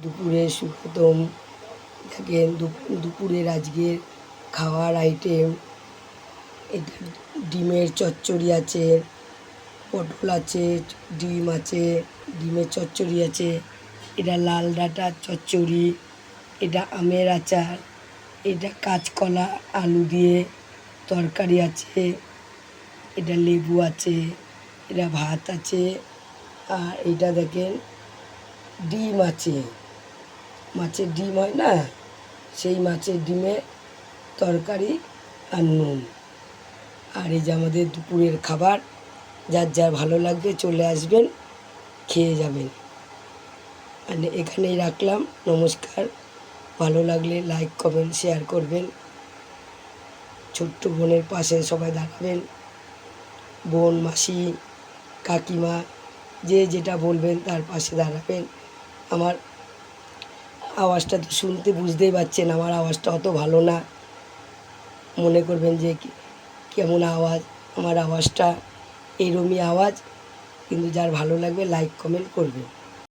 দুপুরে সুগতম দেখেন দুপুরের আজকের খাওয়ার আইটেম। এটা ডিমের চচ্চড়ি আছে, পটল আছে, ডিম আছে, ডিমের চচ্চড়ি আছে, এটা লাল ডাঁটার চচ্চড়ি, এটা আমের আচার, এটা কাঁচকলা আলু দিয়ে তরকারি আছে, এটা লেবু আছে, এটা ভাত আছে, আর এটা দেখেন ডিম আছে, মাছের ডিম হয় না, সেই মাছের ডিমের তরকারি আর নুন। আর এই যে আমাদের দুপুরের খাবার। যার যার ভালো লাগবে চলে আসবেন, খেয়ে যাবেন। আর এখানেই রাখলাম, নমস্কার। ভালো লাগলে লাইক কমেন্ট শেয়ার করবেন, ছোট্ট বোনের পাশে সবাই দাঁড়াবেন, বোন মাসি কাকিমা যে যেটা বলবেন তার পাশে দাঁড়াবেন। আমার আওয়াজটা তো শুনতে বুঝতেই পারছেন, আমার আওয়াজটা অত ভালো না, মনে করবেন যে কেমন আওয়াজ। আমার আওয়াজটা এরমই আওয়াজ, কিন্তু যার ভালো লাগবে লাইক কমেন্ট করবেন।